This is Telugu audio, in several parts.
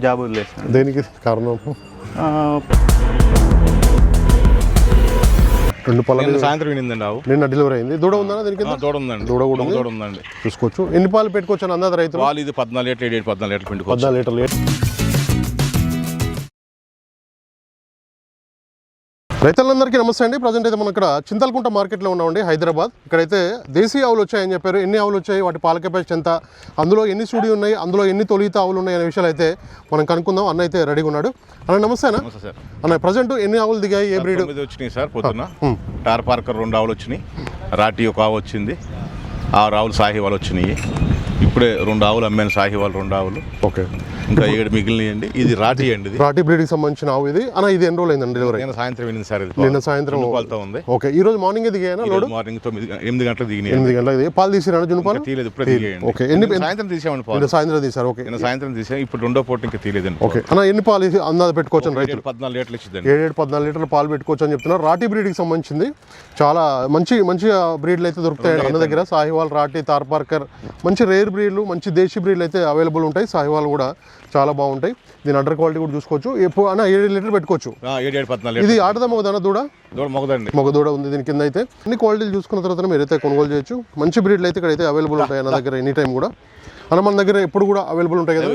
జాబ్ వదిలేసాను. దేనికి కారణం? 2 పాలు సాయంత్రం వినిందండి ఆవు. నిన్న డెలివరీ అయింది. దూడ ఉందా దీనికి? దూడ ఉందండి. దూడ కూడా ఉందండి. చూసుకోవచ్చు. ఎన్ని పాలు పెట్టుకోవచ్చు అని అందాది రైతులు? పాలు ఇది 14 లీటర్లు 14 లీటర్లు పిండుకోవచ్చు. 14 లీటర్లు. రైతులందరికీ నమస్తే అండి. ప్రజెంట్ అయితే మనం ఇక్కడ చింతలకుంట మార్కెట్లో ఉన్నామండి, హైదరాబాద్. ఇక్కడైతే దేశీ ఆవులు వచ్చాయని చెప్పారు. ఎన్ని ఆవులు వచ్చాయి, వాటి పాల కెపాసిటీ ఎంత, అందులో ఎన్ని సూడి ఉన్నాయి, అందులో ఎన్ని తొలిత ఆవులు ఉన్నాయి అనే విషయాలు అయితే మనం కనుక్కుందాం. అన్న అయితే రెడీగా ఉన్నాడు. అన్న నమస్తే అన్న. అన్న ప్రజెంట్ ఎన్ని ఆవులు దిగాయి, ఏ బ్రీడ్ వచ్చినాయి సార్? పొద్దున్న టార్ పార్కర్ 2 ఆవులు వచ్చినాయి, రాటి 1 ఆవు వచ్చింది, 6 ఆవులు సాహివాలు వచ్చినాయి. ఇప్పుడే 2 ఆవులు అమ్మాను, సాహివాలు 2 ఆవులు. ఓకే, ఇంకా 7 మిగిలినాయండి. ఇది రాటి అండి, ఇది రాటి బ్రీడ్కి సంబంధించిన ఆవు ఇది. అన్న ఇది ఎన్ని రోజులు అయిందండి డెలివరీ? నిన్న సాయంత్రం వినింది సార్. నిన్న సాయంత్రం పాలతో ఉంది. ఓకే, ఈ రోజు మార్నింగ్ దిగాయనా లోడ్? మార్నింగ్ 8 గంటలకు దిగినాయి. 8 గంటలకు దిగి పాలు తీసిరా? జున్ను పాలు తీయలేదు, ఇప్పుడు దిగాయండి. ఓకే, ఎన్ని సాయంత్రం తీసామండి పాలు? సాయంత్రం తీసారు. ఓకే, నిన్న సాయంత్రం తీసాం. ఇప్పుడు 2వ పూట ఇంకా తీయలేదండి. ఓకే అన్న, ఎన్ని పాలు అందాజ పెట్టుకోవచ్చు రైతులు? 14 లీటర్లు ఇచ్చిందండి. 7-14 లీటర్ల పాలు పెట్టుకోవచ్చు అని చెప్తున్నారు. రాటి బ్రీడ్కి సంబంధించింది. చాలా మంచి బ్రీడ్లు అయితే దొరుకుతాయి అన్న దగ్గర. సాహివాల్, రాటి, తార్ పార్కర్, మంచి రేర్ బ్రీడ్లు, మంచి దేశీ బ్రీడ్లు అయితే అవైలబుల్ ఉంటాయి. సాహివాల్ కూడా చాలా బాగుంటాయి. దీని అడ్డర్ క్వాలిటీ కూడా చూసుకోవచ్చు. ఎప్పుడు అన్న 7 లీటర్లు పెట్టుకోవచ్చు. 7-14. ఇది ఆడదా మగదన్న? దూడ మొగదండి. మగ దూడ ఉంది దీని కింద. అయితే అన్ని క్వాలిటీలు చూసుకున్న తర్వాత మీరైతే కొనుగోలు చేయొచ్చు. మంచి బ్రీడ్లు అయితే ఇక్కడైతే అవైలబుల్ ఉంటాయి అన్న దగ్గర ఎనీ టైం కూడా. అన్న మన దగ్గర ఎప్పుడు కూడా అవైలబుల్ ఉంటాయి కదా?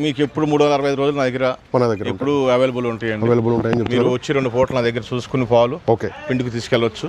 మీకు ఎప్పుడు 365 రోజులు నా దగ్గర ఎప్పుడు అవైలబుల్ ఉంటాయండి. అవైలబుల్ ఉంటాయని మీరు వచ్చి 2 పూటలు నా దగ్గర చూసుకుని పాలు ఓకే పిండికి తీసుకెళ్ళవచ్చు.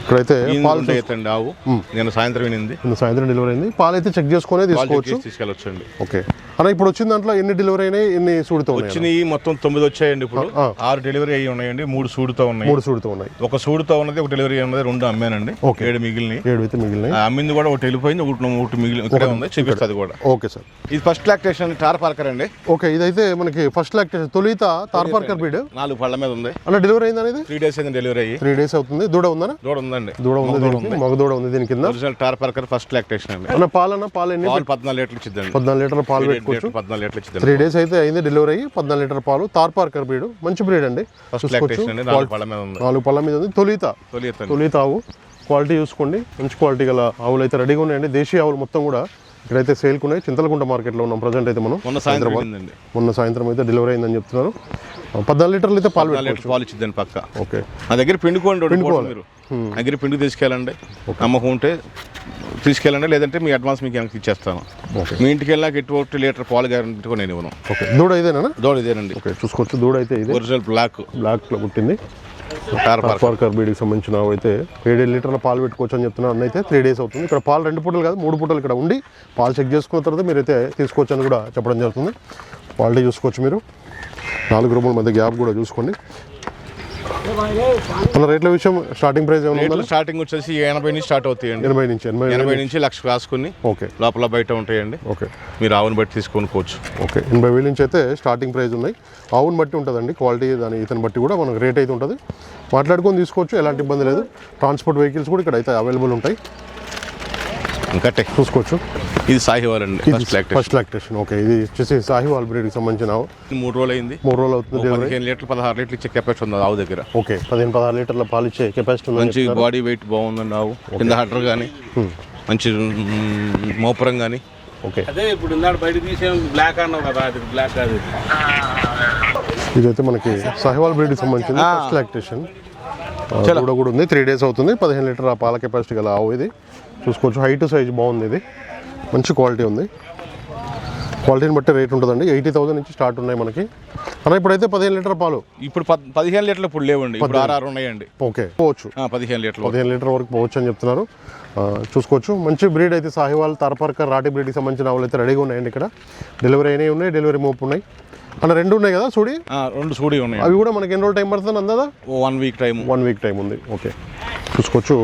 ఇక్కడైతే పాలు అవుతాయండి. ఆవు నేను సాయంత్రం వినింది, నిన్న సాయంత్రం డెలివరీ అయింది. పాలు అయితే చెక్ చేసుకునే తీసుకెళ్ళవచ్చు అండి. ఓకే అన్న, ఇప్పుడు వచ్చిన దాంట్లో ఎన్ని డెలివరీ అయినాయి, ఎన్ని సూడితో వచ్చినాయి? మొత్తం 9 వచ్చాయండి. ఇప్పుడు 6 డెలివరీ అయ్యి ఉన్నాయండి. 3 సూడితో ఉన్నాయి. 3 సూడితో ఉన్నాయి. 1 సూడితో ఉన్నది, 1 డెలివరీ ఉన్నది, 2 అమ్మానండి. 7 మిగిలినాయి. 7 అయితే మిగిలినాయి. అమ్మింది కూడా 1 వెళ్ళిపోయింది, 1 మిగిలిన ఇక్కడే ఉంది, చూపిస్తుంది కూడా. ఓకే సార్, ఇది ఫస్ట్ లాక్టేషన్ టార్ పార్కర్ అండి. ఓకే, ఇదైతే మనకి ఫస్ట్ లాక్టేషన్ తొలిత తార్ పార్కర్ బ్రీడ్. 4 పళ్ళ మీద ఉంది అన్న. డెలివరీ అయింది అనేది 3 డేస్ అయింది. డెలివరీ అయ్యి 3 డేస్ అవుతుంది. దూడ ఉందా? దూడ ఉందండి. దూడ ఉంది, మగ దూడ ఉంది దీని కింద. Original Tharparkar first lactation అండి. అన్న పాలు ఎన్ని? 14 లీటర్లు ఇచ్చిందండి. 14 లీటర్ల పాలు పెట్టుకోవచ్చు. 14 లీటర్లు ఇచ్చింది. 3 డేస్ అయితే అయింది డెలివరీ అయ్యి. 14 లీటర్ పాలు. తార్ పార్కర్ బ్రీడ్, మంచి బ్రీడ్ అండి. ఫస్ట్ లాక్టేషన్ అండి. 4 పళ్ళ మీద ఉంది. 4 పళ్ళ మీద ఉంది. తొలిత ఆవు. క్వాలిటీ చూసుకోండి, మంచి క్వాలిటీ గల ఆవులు అయితే రెడీగా ఉన్నాయండి. దేశీ ఆవులు మొత్తం కూడా ఇక్కడైతే సేల్కి ఉన్నాయి. చింతలకుంట మార్కెట్లో ఉన్నాం ప్రజెంట్ అయితే మనం. మొన్న సాయంత్రం అయితే డెలివరీ అయిందని చెప్తున్నారు. 14 లీటర్లు అయితే పాలు ఇచ్చిందండి పక్క. ఓకే, నా దగ్గర పిండుకోండి. మీరు దగ్గర పిండి తీసుకెళ్ళండి. నమ్మకం ఉంటే తీసుకెళ్ళండి, లేదంటే మీ అడ్వాన్స్ మీకు వెనక్కి ఇచ్చేస్తాను. మీ ఇంటికి వెళ్ళాక 1 లీటర్ పాలు గ్యారెంటీ నేను ఇవ్వను. ఓకే, దూడ ఇదేనా? దూడ ఇదేనండి. ఓకే, చూసుకోవచ్చు. దూడ అయితే ఇది ఒరిజినల్ బ్లాక్ లో పుట్టింది. టార్ పార్కర్ బ్రీడ్కి సంబంధించిన అయితే 7 లీటర్ల పాలు పెట్టుకోవచ్చు అని చెప్తున్నారు అన్న. అయితే 3 డేస్ అవుతుంది. ఇక్కడ పాలు 2 పూటలు కాదు 3 పూటలు ఇక్కడ ఉండి పాలు చెక్ చేసుకున్న తర్వాత మీరైతే తీసుకోవచ్చు అని కూడా చెప్పడం జరుగుతుంది. క్వాలిటీ చూసుకోవచ్చు మీరు. 4 రూముల మధ్య గ్యాప్ కూడా చూసుకోండి. మన రేట్ల విషయం స్టార్టింగ్ ప్రైస్ ఏమన్నా? స్టార్టింగ్ వచ్చేసి 80 నుంచి స్టార్ట్ అవుతాయండి. 80 నుంచి 1,00,000 కాసుకుని ఓకే లోపల బయట ఉంటాయండి. ఓకే, మీరు ఆవును బట్టి తీసుకోవచ్చు. ఓకే, 80,000 నుంచి అయితే స్టార్టింగ్ ప్రైస్ ఉన్నాయి. ఆవును బట్టి ఉంటుందండి క్వాలిటీ, దాని ఇతను బట్టి కూడా మనకు రేట్ అయితే ఉంటుంది. మాట్లాడుకొని తీసుకోవచ్చు, ఎలాంటి ఇబ్బంది లేదు. ట్రాన్స్పోర్ట్ వెహికల్స్ కూడా ఇక్కడ అయితే అవైలబుల్ ఉంటాయి. ఇంకా చూసుకోవచ్చు. ఇది సాహివాల్ అండి, ఫస్ట్ లాక్టేషన్. ఓకే, ఇది వచ్చేసి సాహివాల్ బ్రీడ్కి సంబంధించిన 3 రోజులు అయింది. 3 రోజులు అవుతుంది. 15 లీటర్లు 16 లీటర్లు ఇచ్చే కెపాసిటీ ఉంది ఆవు దగ్గర. ఓకే, 15-16 లీటర్ల పాలు ఇచ్చే కెపాసిటీ ఉంది. మంచి బాడీ వెయిట్ బాగుందండి ఆవు. కింద హడ్డర్ కానీ మంచి మోపురం కానీ. ఓకే, అదే ఇప్పుడు బయట తీసే బ్లాక్ అన్నావు కదా, అది బ్లాక్ కాదు. ఇదైతే మనకి సాహివాల్ బ్రీడ్కి సంబంధించింది ఫస్ట్ లాక్టేషన్. కూడా ఉంది. 3 డేస్ అవుతుంది. 15 లీటర్ల పాల కెపాసిటీ గల ఆవు ఇది. చూసుకోవచ్చు. హైట్ సైజ్ బాగుంది. ఇది మంచి క్వాలిటీ ఉంది. క్వాలిటీని బట్టి రేట్ ఉంటుందండి. 80,000 నుంచి స్టార్ట్ ఉన్నాయి మనకి. అన్న ఇప్పుడైతే 15 లీటర్ పాలు. ఇప్పుడు 15 లీటర్లు ఇప్పుడు లేవండి. ఇప్పుడు 6 ఉన్నాయండి. ఓకే, పోవచ్చు. 15 లీటర్ వరకు పోవచ్చు అని చెప్తున్నారు. చూసుకోవచ్చు. మంచి బ్రీడ్ అయితే సాహివాల్, తార్ పార్కర్, రాటి బ్రీడ్కి సంబంధించిన ఆవులు అయితే రెడీగా ఉన్నాయండి. ఇక్కడ డెలివరీ అయినవి ఉన్నాయి, డెలివరీ మోపు ఉన్నాయి. అన్న 2 ఉన్నాయి కదా సూడి? 2 సూడి ఉన్నాయి. అవి కూడా మనకి ఎన్ని రోజులు టైం పడుతుంది అందా? 1 వీక్ టైం ఉంది. ఓకే, చూసుకోవచ్చు.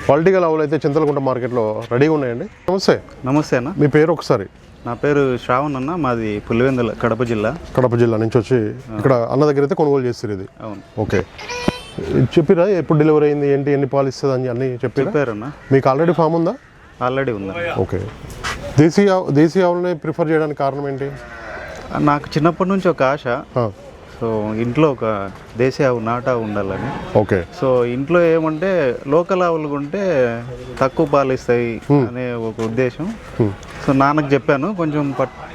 క్వాలిటీ గల ఆవులు అయితే చింతలకుంట మార్కెట్లో రెడీగా ఉన్నాయండి. నమస్తే అన్న, మీ పేరు ఒకసారి? నా పేరు శ్రావణ్ అన్న, మాది పులివెందుల, కడప జిల్లా నుంచి వచ్చి ఇక్కడ అన్న దగ్గర అయితే కొనుగోలు చేస్తారు ఇది. అవును. ఓకే, చెప్పిరా ఎప్పుడు డెలివరీ అయింది, ఏంటి, ఎన్ని పాలు ఇస్తుంది అని అన్ని చెప్పారన్న. మీకు ఆల్రెడీ ఫామ్ ఉందా? ఆల్రెడీ ఉందా. ఓకే, దేశీ ఆవులని ప్రిఫర్ చేయడానికి కారణం ఏంటి? నాకు చిన్నప్పటి నుంచి ఒక ఆశ. సో ఇంట్లో ఒక దేశీ ఆవు, నాటావు ఉండాలని. ఓకే, సో ఇంట్లో ఏమంటే లోకల్ ఆవులు ఉంటే తక్కువ పాలు ఇస్తాయి అనే ఒక ఉద్దేశం. సో నాన్నకు చెప్పాను కొంచెం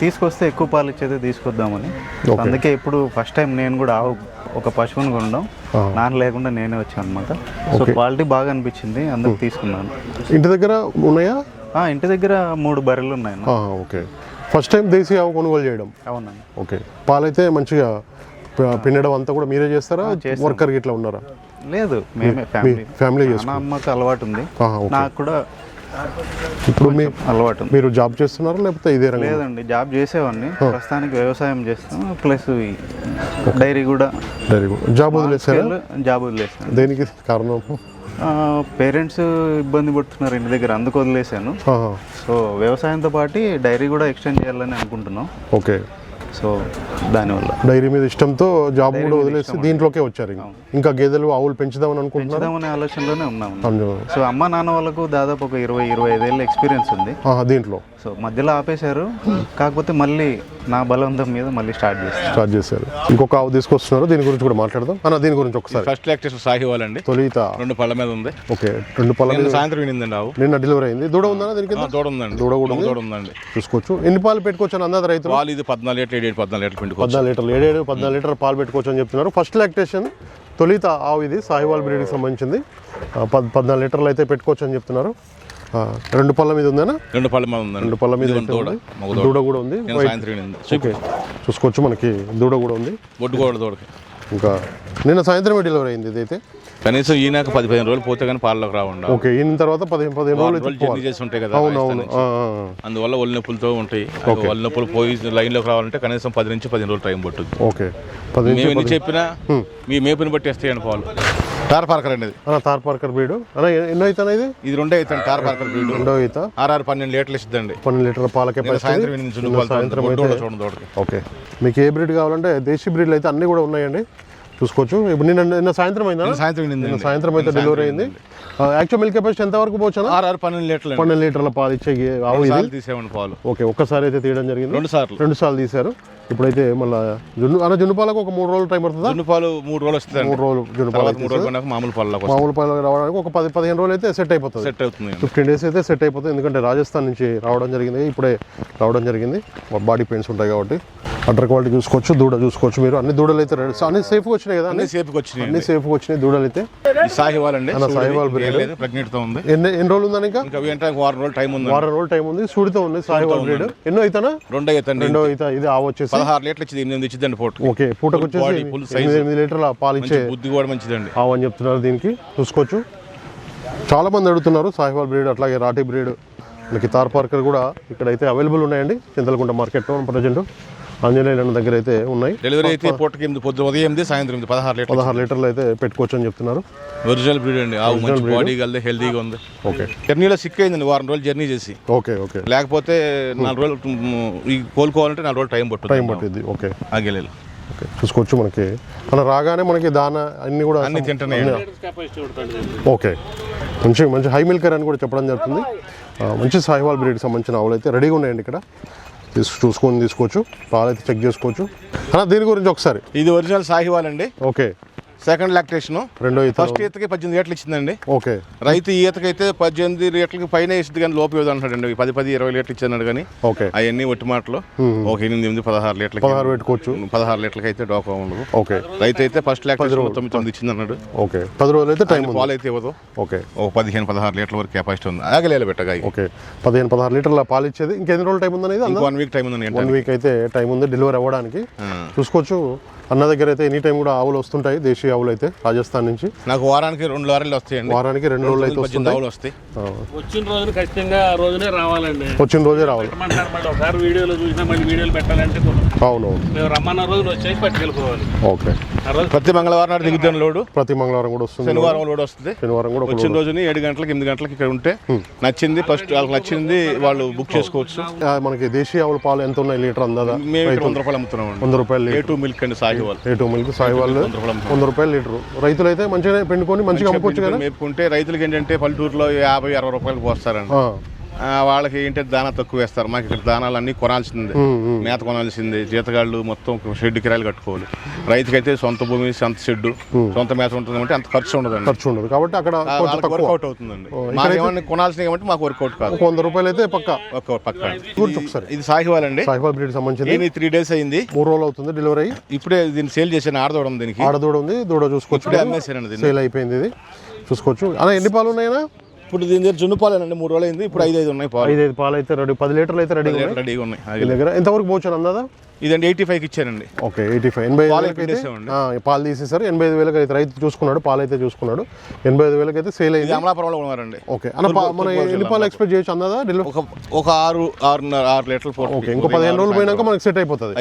తీసుకొస్తే ఎక్కువ పాలు ఇచ్చేది తీసుకొద్దామని. అందుకే ఇప్పుడు ఫస్ట్ టైం నేను కూడా ఆవు ఒక పశువుని కొనడం, నాన్న లేకుండా నేనే వచ్చాను అనమాట. సో క్వాలిటీ బాగా అనిపించింది, అందుకు తీసుకున్నాను. ఇంటి దగ్గర ఉన్నాయా? ఇంటి దగ్గర 3 బర్రెలు ఉన్నాయి. ఓకే, ఫస్ట్ టైం దేశీ ఆవు కొనుగోలు చేయడం. అవునండి. ఓకే, పాలైతే మంచిగా పిండడం అంతా కూడా మీరే చేస్తారా? వర్కర్ ఇట్లా ఉన్నారా? లేదు, మేమే ఫ్యామిలీ అమ్మకి అలవాటు ఉంది, నాకు కూడా ఇప్పుడు అలవాటు ఉంది. మీరు జాబ్ చేస్తున్నారా లేకపోతే ఇదే రంగం? లేదండి, జాబ్ చేసేవాడిని, ప్రస్తుతానికి వ్యవసాయం చేస్తాం, ప్లస్ డైరీ కూడా. జాబ్ వదిలేసారా? జాబ్ వదిలేసాను. దేనికి కారణం? పేరెంట్స్ ఇబ్బంది పడుతున్నారు ఇంటి దగ్గర, అందుకు వదిలేసాను. సో వ్యవసాయంతో పాటు డైరీ కూడా ఎక్స్టెండ్ చేయాలని అనుకుంటున్నాం. ఓకే, సో దానివల్ల డైరీ మీద ఇష్టంతో జాబ్ కూడా వదిలేసి దీంట్లోకే వచ్చారు. ఇంకా గేదెలు ఆవులు పెంచుదామని అనుకుంటున్నామనే ఆలోచనలోనే ఉన్నాము. సో అమ్మ నాన్న వాళ్ళకు దాదాపు ఒక 20-25 ఏళ్ళ ఎక్స్పీరియన్స్ ఉంది దీంట్లో. సో మధ్యలో ఆపేశారు, కాకపోతే మళ్ళీ నా బలవంతం మీద మళ్ళీ స్టార్ట్ చేశారు. ఇంకొక ఆవు తీసుకొస్తున్నారు, దీని గురించి కూడా మాట్లాడదాం అన్న. దీని గురించి ఒకసారి. ఫస్ట్ లాక్టేషన్ సాహివాల్ అండి, తొలిత 2 పళ్ళ మీద ఉంది. ఓకే, 2 పళ్ళ మీద సాయంత్రం వినిందండి ఆవు. నిన్న డెలివరీ అయింది. దూడ ఉందా దీనికి? దూడ ఉందండి. దూడ కూడా ఉందండి. చూసుకోవచ్చు. ఎన్ని పాలు పెట్టుకోవచ్చు అని అందాది రైతులు? పాలు ఇది 14 లీటర్ 14 లీటర్ పెట్టుకోవచ్చు. 14 లీటర్ పాలు పెట్టుకోవచ్చు అని చెప్తున్నారు. ఫస్ట్ లాక్టేషన్ తొలిత ఆవు ఇది, సాహివాల్ బ్రీడ్కి సంబంధించింది. 14 లీటర్లు అయితే పెట్టుకోవచ్చు అని చెప్తున్నారు. 2 పళ్ళ మీద ఉందేనా? 2 పళ్ళ మీద ఉంది. 2 పళ్ళ మీద దూడ కూడా ఉంది. ఓకే, చూసుకోవచ్చు, మనకి దూడ కూడా ఉంది. బొడ్డు కూడా దూడకి. ఇంకా నిన్న సాయంత్రమే డెలివరీ అయింది ఇదైతే. కనీసం ఈయనకు 10-15 రోజులు పోతే కానీ పాలలోకి రావండి. ఓకే, ఈయన తర్వాత 15 రోజులు జర్నీ చేసి ఉంటాయి కదా. అవునవును, అందువల్ల ఒళ్ళు నొప్పులతో ఉంటాయి. ఒళ్ళు నొప్పులు పోయి లైన్లోకి రావాలంటే కనీసం 10 నుంచి 15 రోజులు టైం పట్టుద్ది. ఓకే, మేము ఎన్ని చెప్పినా మీ మేపుని బట్టి వేస్తాయండి పాలు. టార్ పార్కర్ అండి, టార్ పార్కర్ బ్రీడ్. ఎన్నో అవుతాను ఇది? ఇది 2 అవుతాను. టార్ పార్కర్ బ్రీడ్ 2 అవుతా. 12 లీటర్లు ఇస్తుందండి. 12 లీటర్ల పాలకే సాయంత్రం చూడండి. ఓకే, మీకు ఏ బ్రీడ్ కావాలంటే దేశీ బ్రీడ్లు అయితే అన్నీ కూడా ఉన్నాయండి, చూసుకోవచ్చు. ఇప్పుడు నిన్న సాయంత్రం అయిందా? సాయంత్రం అయితే డెలివరీ అయింది. యాక్చువల్ మిల్క్ కెపాసిటీ ఎంత వరకు పోవచ్చు? 12 లీటర్లు. 12 లీటర్ల పాలు ఇచ్చే ఆవు ఇది. తీసేవాడి పాలు. ఓకే, ఒక్కసారి అయితే తీయడం జరిగింది. 2 సార్లు తీశారు. ఇప్పుడైతే మళ్ళీ జున్ను పాలకు ఒక 3 రోజులు టైం పడుతుందా? జున్ను పాలు 3 రోజులు వస్తుంది. 3 రోజులు జున్ను పాలు మామూలు పాలు రావడానికి ఒక 10-15 రోజులు అయితే సెట్ అవుతుంది. 15 డేస్ అయితే సెట్ అయిపోతుంది. ఎందుకంటే రాజస్థాన్ నుంచి రావడం జరిగింది, ఇప్పుడే రావడం జరిగింది. బాడీ పెయిన్స్ ఉంటాయి కాబట్టి. అడ్డర్ క్వాలిటీ చూసుకోవచ్చు, దూడ చూసుకోవచ్చు మీరు. అన్ని దూడలు అయితే అన్ని సేఫ్గా వచ్చినాయి కదా? అన్ని సేఫ్గా వచ్చినాయి దూడలు అయితే. సాహివాల్ అండి, సాహివాల్ బ్రీడ్. ప్రెగ్నెంట్ తో ఉంది. ఎన్ని రోజులు ఉందని? ఇంకా 1 రోజులు టైం ఉంది. 1 రోజులు టైం ఉంది. సూడితో ఉంది సాహివాల్ బ్రీడ్. ఎన్నో అవుతానా? 2 అవుతా. ఇది ఆవు వచ్చేసి 16 లీటర్లు ఇచ్చింది. 8 ఇచ్చిందండి పూట. ఓకే, పూటకు వచ్చేసి 8 లీటర్ల పాలు ఇచ్చే బుద్ధి కూడా మంచిదండి ఆవు అని చెప్తున్నారు. దీనికి చూసుకోవచ్చు. చాలా మంది అడుగుతున్నారు సాహివాల్ బ్రీడ్, అట్లాగే రాఠీ బ్రీడ్. మనకి తార్ పార్కర్ కూడా ఇక్కడైతే అవైలబుల్ ఉన్నాయండి చింతలకుంట మార్కెట్లో ప్రజెంట్. ఆంజనేయుల దగ్గర అయితే ఉన్నాయి. డెలివరీ అయితే పూటకి ఉదయం 8 సాయంత్రం 16 లీటర్లు అయితే పెట్టుకోవచ్చు అని చెప్తున్నారు. ఒరిజినల్ బ్రీడ్ అండి. ఆవు మంచి బాడీ గల్దే, హెల్తీగా ఉంది. ఓకే, జర్నీలో సిక్ అయిందండి 1 రోజులు జర్నీ చేసి. ఓకే, లేకపోతే 4 రోజులు కోలుకోవాలంటే 4 రోజులు టైం పట్టుద్ది. ఓకే, ఆగలేదు. ఓకే, చూసుకోవచ్చు. మనకి అలా రాగానే మనకి దాన అన్ని కూడా అన్ని తింటున్నాయి. ఓకే, మంచి హై మిల్కర్ అని కూడా చెప్పడం జరుగుతుంది. మంచి సాహివాల్ బ్రీడ్కి సంబంధించిన ఆవులు అయితే రెడీగా ఉన్నాయండి ఇక్కడ. చూసుకొని తీసుకోవచ్చు. పాలు అయితే చెక్ చేసుకోవచ్చు. దీని గురించి ఒకసారి. ఇది ఒరిజినల్ సాహివాల్ అండి. Okay, second lactation. ఫస్ట్ ఈతకి 18 లీటర్లు ఇచ్చిందండి. ఓకే, రైతు ఈతకైతే 18 లీటర్లకి పైన ఇస్తుంది కానీ లోపు ఇవ్వదు అంటాడండి. 10-20 లీటర్లు ఇచ్చాడు కానీ. ఓకే, అవన్నీ ఒట్టి మాటలు. ఒక 8-16 లీటర్లు 16 పెట్టుకోవచ్చు. 16 లీటర్లకి అయితే డోకా ఉండదు. ఓకే, రైతు అయితే ఫస్ట్ లాక్టేషన్ 9 ఇచ్చింది అన్నాడు. ఓకే, 10 రోజులు అయితే టైం. పాలు అయితే ఇవ్వదు. ఓకే, 15-16 లీటర్ల వరకు కెపాసిటీ ఉంది. ఆగలేదు పెట్టగా. ఓకే, 15-16 లీటర్ల పాలు ఇచ్చేది. ఇంకెన్ని రోజులు టైం ఉందనేది? 1 వీక్ టైం ఉంది. 1 వీక్ అయితే టైం ఉంది డెలివరీ అవ్వడానికి. చూసుకోవచ్చు. అన్న దగ్గర అయితే ఎనీ టైం కూడా ఆవులు వస్తుంటాయి, దేశీయ ఆవులు అయితే రాజస్థాన్ నుంచి. నాకు వారానికి 2 లారీలు వస్తాయండి. వారానికి 2 రోజులు అయితే వస్తాయి. వచ్చిన రోజు ఖచ్చితంగా ఆ రోజునే రావాలండి. వచ్చిన రోజే రావాలి. ఒకసారి వీడియోలో చూసినా మళ్ళీ వీడియోలు పెట్టాలంటే అవునవును, మేము రమ్మన్న రోజులు వచ్చేసి పట్టుకెళ్ళిపోవాలి. ఓకే, ప్రతి మంగళవారం నాడు దిగుతాను లోడు. ప్రతి మంగళవారం కూడా వస్తుంది. శనివారం లోడ్ వస్తుంది. శనివారం కూడా వచ్చిన రోజుని 7 గంటలకు 8 గంటలకు ఇక్కడ ఉంటే నచ్చింది ఫస్ట్ వాళ్ళకి నచ్చింది వాళ్ళు బుక్ చేసుకోవచ్చు. మనకి దేశీయ ఆవుల పాలు ఎంత ఉన్నాయి లీటర్ అందాదా? మేము 100 రూపాయలు అమ్ముతున్నాం. 100 రూపాయలు A2 మిల్క్ అండి, సాహివాల్. A2 మిల్క్ సాహివాల్ 100 రూపాయలు లీటరు. రైతులు అయితే మంచిగా పెండుకొని మంచిగా అమ్ముకోవచ్చు కదా. మేపుకుంటే రైతులకి ఏంటంటే పల్లెటూరులో 50-60 రూపాయలు పోస్తారండి. వాళ్ళకి ఏంటంటే దానా తక్కువ వేస్తారు. మాకు ఇక్కడ దానాలు అన్నీ కొనాల్సిందే, మేత కొనాల్సిందే, జీతగాళ్ళు మొత్తం షెడ్ కిరాయిలు కట్టుకోవాలి. రైతుకైతే సొంత భూమి, సొంత షెడ్, సొంత మేత ఉంటుంది అంటే అంత ఖర్చు ఉండదు కాబట్టి అక్కడ వర్కౌట్ అవుతుందండి. మాకు ఏమన్నా కొనాల్సినవి కాబట్టి మాకు వర్కౌట్ కాదు. 100 రూపాయలు అయితే పక్క. ఇది సాహివాల్ అండి, సాహివాల్ బ్రీడ్ సంబంధించి 3 days అయింది, 3 రోజులు అవుతుంది డెలివరీ. ఇప్పుడే దీన్ని సేల్ చేశాను. ఆడదూడ ఉంది, దీనికి ఆడదూడ ఉంది, దూడ చూసుకోవచ్చు. ఇప్పుడే అమ్మేసానండి, సేల్ అయిపోయింది. ఇది చూసుకోవచ్చు. అలా ఎన్ని పాలు ఉన్నాయన్నా? ఇప్పుడు దీని దగ్గర జున్ను పాలేనండి, 3 రోజులు అయింది. ఇప్పుడు 5 ఉన్నాయి పాలు. 5 పాలు అయితే రెడీ, 10 లీటర్లు అయితే రెడీగా ఉన్నాయి దగ్గర. ఎంతవరకు పోవచ్చు అందాదా? ఇదండి 85కి ఇచ్చానండి. ఓకే, 85 అయితే పాలు తీసేసారు. 85,000 అయితే రైతు చూసుకున్నాడు, పాలు అయితే చూసుకున్నాడు. 85,000 అయితే సేల్ అయింది. అమలాపురంలో ఉన్నారండి. ఓకే అన్న, మనం ఎన్ని పాలు ఎక్స్పెక్ట్ చేయొచ్చు అందాదా? ఒక 6 లీటర్లు. ఓకే, ఇంకో 15 రోజులు పోయినాక మనకి సెట్ అయిపోతుంది.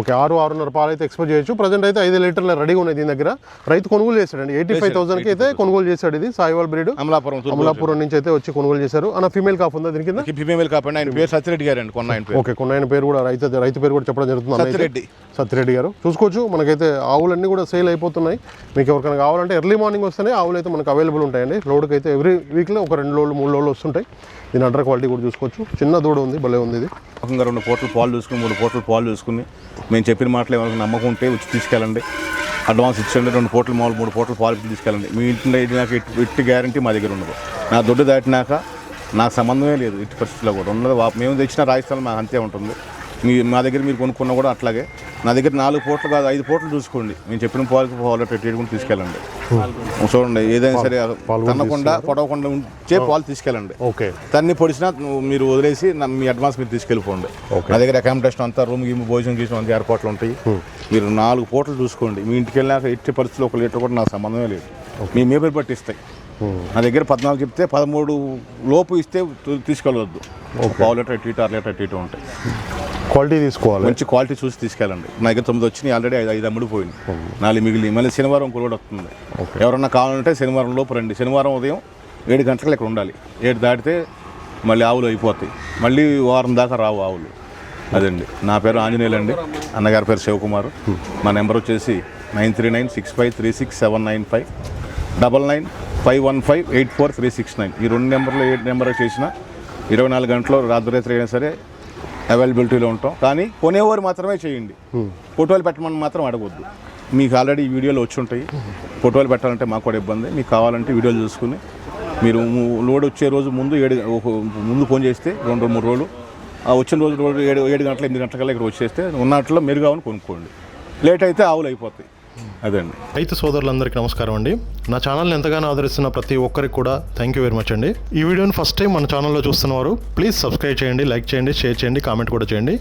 ఓకే, 6-6.5 పాలు అయితే ఎక్స్పెక్ట్ చేయొచ్చు. ప్రజెంట్ అయితే 5 లీటర్లు రెడీగా ఉన్నాయి దీని దగ్గర. రైతు కొనుగోలు చేశాడండి, 85,000కి అయితే కొనుగోలు చేశాడు. ఇది సాయివాల్ బ్రీడ్, అమలాపురం నుంచి అయితే వచ్చి కొనుగోలు చేశారు. అన్న ఫీమేల్ కాఫ్ ఉందా దీని కింద? ఫీమేల్ కాఫ్ అండి. ఆయన పేరు సత్యరెడ్డి గారు అండి, కొన్న ఆయన. ఓకే, కొన్న ఆయన పేరు కూడా రైతు పేరు కూడా చెప్పడం జరుగుతుంది, సత్యరెడ్డి గారు. చూసుకోవచ్చు, మనకైతే ఆవులన్నీ కూడా సేల్ అయిపోతున్నాయి. మీకు ఎవరికైనా కావాలంటే ఎర్లీ మార్నింగ్ వస్తేనే ఆవులు అయితే మనకు అవైలబుల్ ఉంటాయండి. లోడ్కి అయితే ఎవ్రీ వీక్లో ఒక 2 లోడ్లు 3 లోడ్లు వస్తుంటాయి. దీని అండర్ క్వాలిటీ కూడా చూసుకోవచ్చు. చిన్న దూడ ఉంది, భలే ఉంది. ఇది 2 పూటలు పాలు చూసుకుని 3 పూటలు పాలు చూసుకుని మేము చెప్పిన మాటలు ఏమైనా నమ్మకం ఉంటే వచ్చి తీసుకెళ్ళండి. అడ్వాన్స్ ఇచ్చండి, 2 పూటలు మామూలు 3 పూటలు పాలు తీసుకెళ్ళండి. మీ ఇంట్లో నాకు ఎట్టి గ్యారంటీ మా దగ్గర ఉండదు. నా దొడ్డు దాటినాక నాకు సంబంధమే లేదు, ఇటు పరిస్థితిలో కూడా ఉన్నది. మేము తెచ్చిన రాజస్థాన్ మాకు అంతే ఉంటుంది. మా దగ్గర మీరు కొనుక్కున్నా కూడా అట్లాగే. నా దగ్గర 4 పూటలు కాదు 5 పూటలు చూసుకోండి. మేము చెప్పిన పాలు పెట్టుకుని తీసుకెళ్ళండి. చూడండి, ఏదైనా సరే తన్నకుండా పొడవకుండా ఉంచే పాలు తీసుకెళ్ళండి. ఓకే, తన్ని పొడిచినా మీరు వదిలేసి మీ అడ్వాన్స్ మీరు తీసుకెళ్ళిపోండి. నా దగ్గర అకామిడేషన్ అంతా, రూమ్ గీమ్, భోజనం గీసిన అంత ఏర్పాట్లు ఉంటాయి. మీరు 4 పూటలు చూసుకోండి. మీ ఇంటికి వెళ్ళాక ఎట్టి పరిస్థితుల్లో 1 లీటర్ కూడా నాకు సంబంధమే లేదు. మీ మేపర్ పట్టిస్తాయి. నా దగ్గర 14 చెప్తే 13 లోపు ఇస్తే తీసుకెళ్ళవద్దు. 1/2 లీటర్ అటు 6 లీటర్ అటు ఉంటాయి. క్వాలిటీ తీసుకోవాలి, మంచి క్వాలిటీ చూసి తీసుకెళ్ళండి. నా దగ్గర 9 వచ్చినాయి, ఆల్రెడీ 5 అమ్ముడిపోయింది. 4 మిగిలి. మళ్ళీ శనివారం కూడా వస్తుంది. ఎవరన్నా కావాలంటే శనివారం లోపు రండి. శనివారం ఉదయం 7 గంటలకు ఇక్కడ ఉండాలి. 7 దాటితే మళ్ళీ ఆవులు అయిపోతాయి. మళ్ళీ వారం దాకా రావు ఆవులు. అదండి, నా పేరు ఆంజనేయులు అండి, అన్నగారి పేరు శివకుమార్. మా నెంబర్ వచ్చేసి 9396536795, 9951584369. ఈ 2 నెంబర్లు 7 నెంబర్ చేసిన 24 గంటలు రాత్రి అయినా సరే అవైలబిలిటీలో ఉంటాం. కానీ కొనేవారు మాత్రమే చేయండి. ఫోటోలు పెట్టమని మాత్రం అడగొద్దు. మీకు ఆల్రెడీ ఈ వీడియోలు వచ్చి ఉంటాయి. ఫోటోలు పెట్టాలంటే మాకు కూడా ఇబ్బంది. మీకు కావాలంటే వీడియోలు చూసుకుని మీరు లోడ్ వచ్చే రోజు ముందు ఫోన్ చేస్తే 2-3 రోజులు, వచ్చిన రోజు 7 గంటల 8 గంటలకల్లా ఇక్కడ వచ్చేస్తే ఉన్నట్లో మెరుగావని కొనుక్కోండి. లేట్ అయితే ఆవులు అయిపోతాయి. అదండి. రైతు సోదరులందరికీ నమస్కారం అండి. నా ఛానల్ని ఎంతగానో ఆదరిస్తున్న ప్రతి ఒక్కరికి కూడా థ్యాంక్ యూ వెరీ మచ్ అండి. ఈ వీడియోని ఫస్ట్ టైం మన ఛానల్లో చూస్తున్నవారు ప్లీజ్ సబ్స్క్రైబ్ చేయండి, లైక్ చేయండి, షేర్ చేయండి, కామెంట్ కూడా చేయండి.